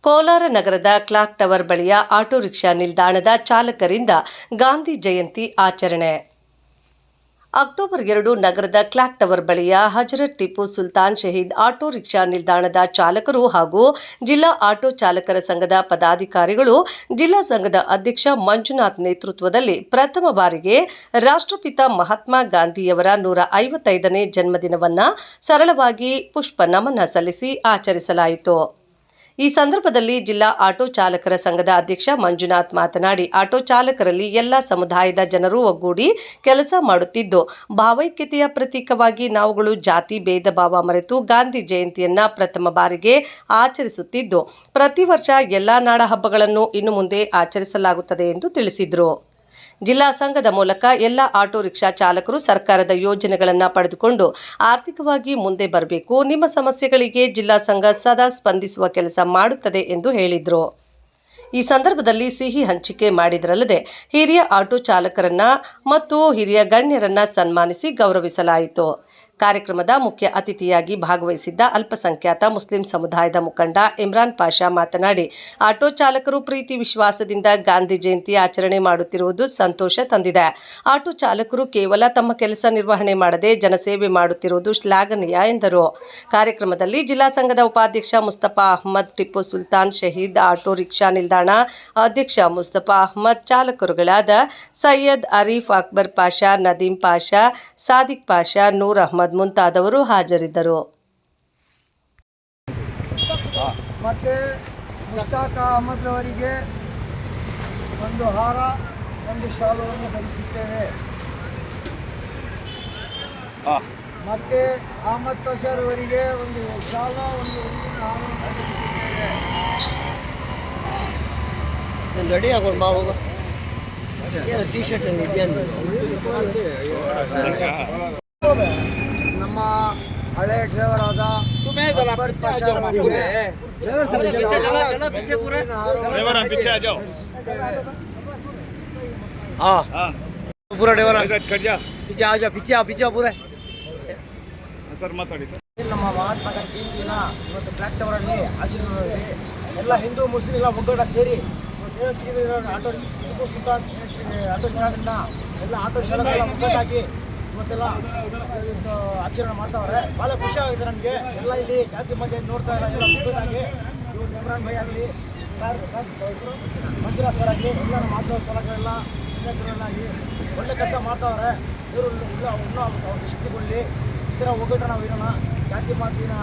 ಕೋಲಾರ ನಗರದ clock tower ಬಳಿಯ auto rickshaw ನಿಲ್ದಾಣದ ಚಾಲಕರಿಂದ ಗಾಂಧಿ ಜಯಂತಿ ಆಚರಣೆ. ಅಕ್ಟೋಬರ್ 2 ನಗರದ ಕ್ಲಾಕ್ ಟವರ್ ಬಳಿಯ ಹಜರತ್ ಟಿಪ್ಪು ಸುಲ್ತಾನ್ ಶಹೀದ್ ಆಟೋ ರಿಕ್ಷಾ ನಿಲ್ದಾಣದ ಚಾಲಕರು ಹಾಗೂ ಜಿಲ್ಲಾ ಆಟೋ ಚಾಲಕರ ಸಂಘದ ಪದಾಧಿಕಾರಿಗಳು ಜಿಲ್ಲಾ ಸಂಘದ ಅಧ್ಯಕ್ಷ ಮಂಜುನಾಥ್ ನೇತೃತ್ವದಲ್ಲಿ ಪ್ರಥಮ ಬಾರಿಗೆ ರಾಷ್ಟ್ರಪಿತ ಮಹಾತ್ಮ ಗಾಂಧಿಯವರ 155ನೇ ಜನ್ಮದಿನವನ್ನು ಸರಳವಾಗಿ ಪುಷ್ಪ ನಮನ ಸಲ್ಲಿಸಿ ಆಚರಿಸಲಾಯಿತು. ಈ ಸಂದರ್ಭದಲ್ಲಿ ಜಿಲ್ಲಾ ಆಟೋ ಚಾಲಕರ ಸಂಘದ ಅಧ್ಯಕ್ಷ ಮಂಜುನಾಥ್ ಮಾತನಾಡಿ, ಆಟೋ ಚಾಲಕರಲ್ಲಿ ಎಲ್ಲ ಸಮುದಾಯದ ಜನರು ಒಗ್ಗೂಡಿ ಕೆಲಸ ಮಾಡುತ್ತಿದ್ದು, ಭಾವೈಕ್ಯತೆಯ ಪ್ರತೀಕವಾಗಿ ನಾವುಗಳು ಜಾತಿ ಭೇದ ಭಾವ ಮರೆತು ಗಾಂಧಿ ಜಯಂತಿಯನ್ನ ಪ್ರಥಮ ಬಾರಿಗೆ ಆಚರಿಸುತ್ತಿದ್ದು, ಪ್ರತಿ ವರ್ಷ ಎಲ್ಲ ನಾಡ ಹಬ್ಬಗಳನ್ನು ಇನ್ನು ಮುಂದೆ ಆಚರಿಸಲಾಗುತ್ತದೆ ಎಂದು ತಿಳಿಸಿದರು. ಜಿಲ್ಲಾ ಸಂಘದ ಮೂಲಕ ಎಲ್ಲ ಆಟೋ ರಿಕ್ಷಾ ಚಾಲಕರು ಸರ್ಕಾರದ ಯೋಜನೆಗಳನ್ನು ಪಡೆದುಕೊಂಡು ಆರ್ಥಿಕವಾಗಿ ಮುಂದೆ ಬರಬೇಕು. ನಿಮ್ಮ ಸಮಸ್ಯೆಗಳಿಗೆ ಜಿಲ್ಲಾ ಸಂಘ ಸದಾ ಸ್ಪಂದಿಸುವ ಕೆಲಸ ಮಾಡುತ್ತದೆ ಎಂದು ಹೇಳಿದರು. ಈ ಸಂದರ್ಭದಲ್ಲಿ ಸಿಹಿ ಹಂಚಿಕೆ ಮಾಡಿದರಲ್ಲದೆ ಹಿರಿಯ ಆಟೋ ಚಾಲಕರನ್ನ ಮತ್ತು ಹಿರಿಯ ಗಣ್ಯರನ್ನ ಸನ್ಮಾನಿಸಿ ಗೌರವಿಸಲಾಯಿತು. ಕಾರ್ಯಕ್ರಮದ ಮುಖ್ಯ ಅತಿಥಿಯಾಗಿ ಭಾಗವಹಿಸಿದ್ದ ಅಲ್ಪಸಂಖ್ಯಾತ ಮುಸ್ಲಿಂ ಸಮುದಾಯದ ಮುಖಂಡ ಇಮ್ರಾನ್ ಪಾಷಾ ಮಾತನಾಡಿ, ಆಟೋ ಚಾಲಕರು ಪ್ರೀತಿ ವಿಶ್ವಾಸದಿಂದ ಗಾಂಧಿ ಜಯಂತಿ ಆಚರಣೆ ಮಾಡುತ್ತಿರುವುದು ಸಂತೋಷ ತಂದಿದೆ. ಆಟೋ ಚಾಲಕರು ಕೇವಲ ತಮ್ಮ ಕೆಲಸ ನಿರ್ವಹಣೆ ಮಾಡದೆ ಜನಸೇವೆ ಮಾಡುತ್ತಿರುವುದು ಶ್ಲಾಘನೀಯ ಎಂದರು. ಕಾರ್ಯಕ್ರಮದಲ್ಲಿ ಜಿಲ್ಲಾ ಸಂಘದ ಉಪಾಧ್ಯಕ್ಷ ಮುಸ್ತಫಾ ಅಹ್ಮದ್, ಟಿಪ್ಪು ಸುಲ್ತಾನ್ ಶಹೀದ್ ಆಟೋ ರಿಕ್ಷಾ ನಿಲ್ದಾಣ ಅಧ್ಯಕ್ಷ ಮುಸ್ತಫಾ ಅಹ್ಮದ್, ಚಾಲಕರುಗಳಾದ ಸೈಯದ್ ಅರೀಫ್, ಅಕ್ಬರ್ ಪಾಷಾ, ನದೀಂ ಪಾಷಾ, ಸಾದಿಕ್ ಪಾಷಾ, ನೂರ್ ಅಹ್ಮದ್ ಮುಂತಾದವರು ಹಾಜರಿದ್ದರು. ಮತ್ತೆ ಮುಸ್ತಾಕ್ ಅಹಮದ್ ಅವರಿಗೆ ಒಂದು ಹಾರ, ಒಂದು ಶಾಲವನ್ನು ಧರಿಸುತ್ತೇವೆ. ಮತ್ತೆ ಅಹಮದ್ ಪಾಷಾರ್ ಅವರಿಗೆ ಒಂದು ಶಾಲ, ಒಂದು ಹಾರವನ್ನು ಧರಿಸುತ್ತೇವೆ. ರೆಡಿ ಆಗೋಣ ಹೋಗ ಟಿ ಶರ್ಟ್ ನಮ್ಮ ಹಳೆ ಡ್ರೈವರ್ ಆದ ಅಕ್ಬರ್ ಪಾಷಾ ಅವರಿಗೆ ನಮ್ಮ ಮಹಾತ್ಮ ಗಾಂಧಿ ದಿನ ಇವತ್ತು ಕ್ಲಾಕ್ ಟವರ್ ಅಲ್ಲಿ ಆಚರಣೆ ಎಲ್ಲ ಹಿಂದೂ ಮುಸ್ಲಿಂ ಎಲ್ಲ ಒಗ್ಗೂಟ ಸೇರಿ ಆಟೋ ಟಿಪ್ಪು ಸುಲ್ತಾನ್ ಆಟೋ ಚಾಲಕರಿಂದ ಎಲ್ಲ ಆಟೋ ಚಾಲಕರೆಲ್ಲ ಒಗ್ಗಟ್ಟಾಗಿ ಇವತ್ತೆಲ್ಲ ಆಚರಣೆ ಮಾಡ್ತಾವ್ರೆ. ಭಾಳ ಖುಷಿ ಆಗಿದೆ ನನಗೆ. ಎಲ್ಲ ಇಲ್ಲಿ ಜಾತಿ ಮಧ್ಯೆ ನೋಡ್ತಾ ಇಲ್ಲ, ಎಲ್ಲ ಒಗ್ಗಟ್ಟಾಗಿ ಇವತ್ತು ಇಮ್ರಾನ್ ಭಾಯ್ ಆಗಲಿ, ಸರ್ ಮಂಜುನಾಥ್ ಸರ್ ಆಗಲಿ, ಎಲ್ಲ ನಮ್ಮ ಆಟೋ ಚಾಲಕರೆಲ್ಲ ಸ್ನೇಹಿತರನ್ನಾಗಿ ಒಳ್ಳೆ ಕೆಲಸ ಮಾಡ್ತಾವ್ರೆ. ಇವರು ಇನ್ನೂ ಅವ್ರಿಗೆ ಶಕ್ತಿ ಕೊಡಲಿ. ಈ ಥರ ಒಗ್ಗಟ್ಟು ನಾವು ಇರೋಣ, ಜಾತಿ ಮಾತಿನ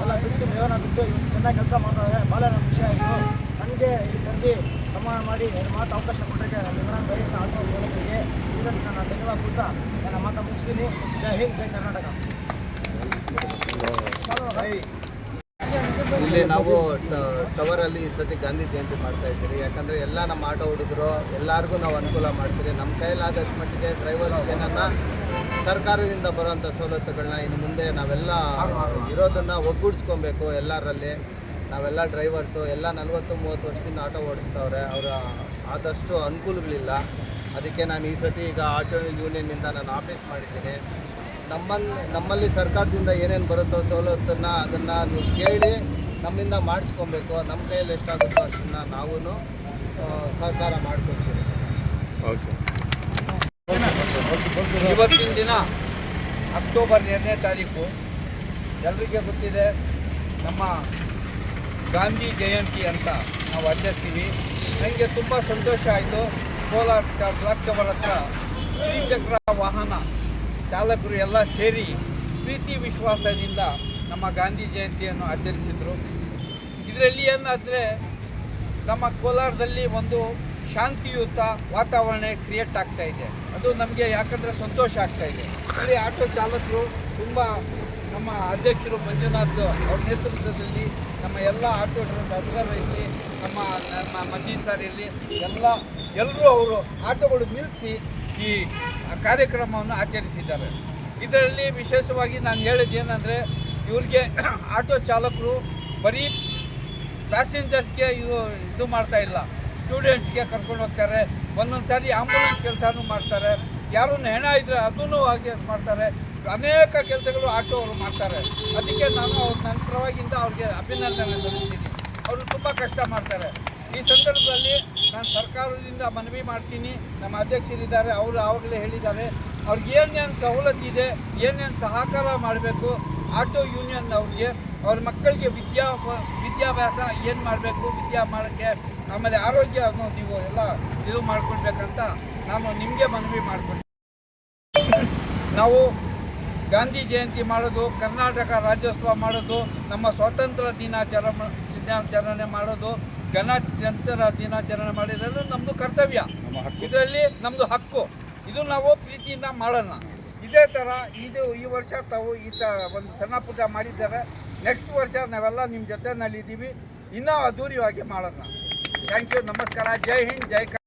ಎಲ್ಲ ಬಿಟ್ಟು ದೇವನ ಬಿಟ್ಟು ಚೆನ್ನಾಗಿ ಕೆಲಸ ಮಾಡ್ತಾವೆ. ಭಾಳ ನನ್ನ ಖುಷಿ ಆಯಿತು. ನನಗೆ ಇಲ್ಲಿ ಕರೆದು ಸನ್ಮಾನ ಮಾಡಿ ಮಾತು ಅವಕಾಶ ಕೊಟ್ಟರೆ ಇಮ್ರಾನ್ ಭಾಯ್ ಆಟೋ ಚಾಲಕರಿಗೆ ಇದನ್ನು ನಾನು ಧನ್ಯವಾದ ಕೊಡ್ತಾ ನನ್ನ ಮಾತು ಮುಗಿಸ್ತೀನಿ. ಜೈ ಹಿಂದ್, ಜೈ ಕರ್ನಾಟಕ. ಇಲ್ಲಿ ನಾವು ಟವರಲ್ಲಿ ಈ ಸತಿ ಗಾಂಧಿ ಜಯಂತಿ ಮಾಡ್ತಾ ಇದ್ದೀರಿ. ಯಾಕಂದರೆ ಎಲ್ಲ ನಮ್ಮ ಆಟೋ ಹುಡುಗರು ಎಲ್ಲರಿಗೂ ನಾವು ಅನುಕೂಲ ಮಾಡ್ತೀರಿ. ನಮ್ಮ ಕೈಲಾದಷ್ಟು ಮಟ್ಟಿಗೆ ಡ್ರೈವರ್ಸ್ಗೆ ನನ್ನ ಸರ್ಕಾರದಿಂದ ಬರುವಂಥ ಸವಲತ್ತುಗಳನ್ನ ಇನ್ನು ಮುಂದೆ ನಾವೆಲ್ಲ ಇರೋದನ್ನು ಒಗ್ಗೂಡಿಸ್ಕೊಬೇಕು. ಎಲ್ಲರಲ್ಲಿ ನಾವೆಲ್ಲ ಡ್ರೈವರ್ಸು ಎಲ್ಲ 40-30 ವರ್ಷದಿಂದ ಆಟೋ ಓಡಿಸ್ತವ್ರೆ. ಅವರ ಆದಷ್ಟು ಅನುಕೂಲಗಳಿಲ್ಲ. ಅದಕ್ಕೆ ನಾನು ಈ ಸತಿ ಈಗ ಆಟೋ ಯೂನಿಯನ್ನಿಂದ ನಾನು ಆಫೀಸ್ ಮಾಡಿದ್ದೀನಿ. ನಮ್ಮಲ್ಲಿ ಸರ್ಕಾರದಿಂದ ಏನೇನು ಬರುತ್ತೋ ಸವಲತ್ತನ್ನು ಅದನ್ನು ನೀವು ಕೇಳಿ ನಮ್ಮಿಂದ ಮಾಡಿಸ್ಕೊಬೇಕು. ನಮ್ಮ ಕೈಯಲ್ಲಿ ಎಷ್ಟಾಗುತ್ತೋ ಅಷ್ಟನ್ನು ನಾವು ಸಹಕಾರ ಮಾಡ್ಕೊಳ್ತೀವಿ. ಓಕೆ. ಇವತ್ತಿನ ದಿನ ಅಕ್ಟೋಬರ್ 2ನೇ ತಾರೀಕು ಎಲ್ಲರಿಗೆ ಗೊತ್ತಿದೆ, ನಮ್ಮ ಗಾಂಧಿ ಜಯಂತಿ ಅಂತ ನಾವು ಆಚರಿಸ್ತೀವಿ. ನನಗೆ ತುಂಬ ಸಂತೋಷ ಆಯಿತು. ಕೋಲಾರ ಕ್ಲಾಕ್ ಟವರ್ ಹತ್ರ ತ್ರಿಚಕ್ರ ವಾಹನ ಚಾಲಕರು ಎಲ್ಲ ಸೇರಿ ಪ್ರೀತಿ ವಿಶ್ವಾಸದಿಂದ ನಮ್ಮ ಗಾಂಧಿ ಜಯಂತಿಯನ್ನು ಆಚರಿಸಿದರು. ಇದರಲ್ಲಿ ಏನಾದರೆ ನಮ್ಮ ಕೋಲಾರದಲ್ಲಿ ಒಂದು ಶಾಂತಿಯುತ ವಾತಾವರಣ ಕ್ರಿಯೇಟ್ ಆಗ್ತಾ ಇದೆ. ಅದು ನಮಗೆ ಯಾಕಂದರೆ ಸಂತೋಷ ಆಗ್ತಾ ಇದೆ. ಇಲ್ಲಿ ಆಟೋ ಚಾಲಕರು ತುಂಬ ನಮ್ಮ ಅಧ್ಯಕ್ಷರು ಮಂಜುನಾಥ್ ಅವ್ರ ನೇತೃತ್ವದಲ್ಲಿ ನಮ್ಮ ಎಲ್ಲ ಆಟೋ ಡ್ರೈವರ್ ಇರಲಿ, ನಮ್ಮ ಮದೀನ್ ಸರ್ ಇರಲಿ, ಎಲ್ಲರೂ ಅವರು ಆಟೋಗಳು ನಿಲ್ಲಿಸಿ ಈ ಕಾರ್ಯಕ್ರಮವನ್ನು ಆಚರಿಸಿದ್ದಾರೆ. ಇದರಲ್ಲಿ ವಿಶೇಷವಾಗಿ ನಾನು ಹೇಳಿದ್ದು ಏನಂದರೆ, ಇವ್ರಿಗೆ ಆಟೋ ಚಾಲಕರು ಬರೀ ಪ್ಯಾಸೆಂಜರ್ಸ್ಗೆ ಇದು ಮಾಡ್ತಾ ಇಲ್ಲ, ಸ್ಟೂಡೆಂಟ್ಸ್ಗೆ ಕರ್ಕೊಂಡು ಹೋಗ್ತಾರೆ. ಒಂದೊಂದು ಸಾರಿ ಆಂಬುಲೆನ್ಸ್ ಕೆಲಸನೂ ಮಾಡ್ತಾರೆ. ಯಾರನ್ನು ಹೆಣ ಇದ್ದರೆ ಅದೂ ಹಾಗೆ ಮಾಡ್ತಾರೆ. ಅನೇಕ ಕೆಲಸಗಳು ಆಟೋ ಅವರು ಮಾಡ್ತಾರೆ. ಅದಕ್ಕೆ ನಾನು ನನ್ನ ಪರವಾಗಿಂದ ಅವ್ರಿಗೆ ಅಭಿನಂದನೆ ಸಲ್ಲಿಸ್ತೀನಿ. ಅವರು ತುಂಬ ಕಷ್ಟ ಮಾಡ್ತಾರೆ. ಈ ಸಂದರ್ಭದಲ್ಲಿ ನಾನು ಸರ್ಕಾರದಿಂದ ಮನವಿ ಮಾಡ್ತೀನಿ. ನಮ್ಮ ಅಧ್ಯಕ್ಷರಿದ್ದಾರೆ, ಅವರು ಆವಾಗಲೇ ಹೇಳಿದ್ದಾರೆ ಅವ್ರಿಗೆ ಏನೇನು ಸವಲತ್ತಿದೆ, ಏನೇನು ಸಹಕಾರ ಮಾಡಬೇಕು, ಆಟೋ ಯೂನಿಯನ್ ಅವ್ರಿಗೆ ಅವ್ರ ಮಕ್ಕಳಿಗೆ ವಿದ್ಯಾಭ್ಯಾಸ ಏನು ಮಾಡಬೇಕು, ಮಾಡೋಕ್ಕೆ, ಆಮೇಲೆ ಆರೋಗ್ಯ ನೀವು ಎಲ್ಲ ಇದು ಮಾಡ್ಕೊಳ್ಬೇಕಂತ ನಾನು ನಿಮಗೆ ಮನವಿ ಮಾಡ್ತೀನಿ. ನಾವು ಗಾಂಧಿ ಜಯಂತಿ ಮಾಡೋದು, ಕರ್ನಾಟಕ ರಾಜ್ಯೋತ್ಸವ ಮಾಡೋದು, ನಮ್ಮ ಸ್ವಾತಂತ್ರ್ಯ ದಿನಾಚರಣೆ ಮಾಡೋದು, ಗಣತಂತ್ರ ದಿನಾಚರಣೆ ಮಾಡಿದ್ರೆ ನಮ್ಮದು ಕರ್ತವ್ಯ, ಇದರಲ್ಲಿ ನಮ್ಮದು ಹಕ್ಕು. ಇದು ನಾವು ಪ್ರೀತಿಯಿಂದ ಮಾಡೋಣ. ಇದೇ ಥರ ಈ ವರ್ಷ ತಾವು ಒಂದು ಸಣ್ಣ ಪುಟ್ಟ ಮಾಡಿದ್ದಾರೆ. ನೆಕ್ಸ್ಟ್ ವರ್ಷ ನಾವೆಲ್ಲ ನಿಮ್ಮ ಜೊತೆನಲ್ಲಿದ್ದೀವಿ, ಇನ್ನೂ ಅದ್ದೂರಿಯಾಗಿ ಮಾಡೋಣ. ಥ್ಯಾಂಕ್ ಯು, ನಮಸ್ಕಾರ, ಜೈ ಹಿಂದ್, ಜೈ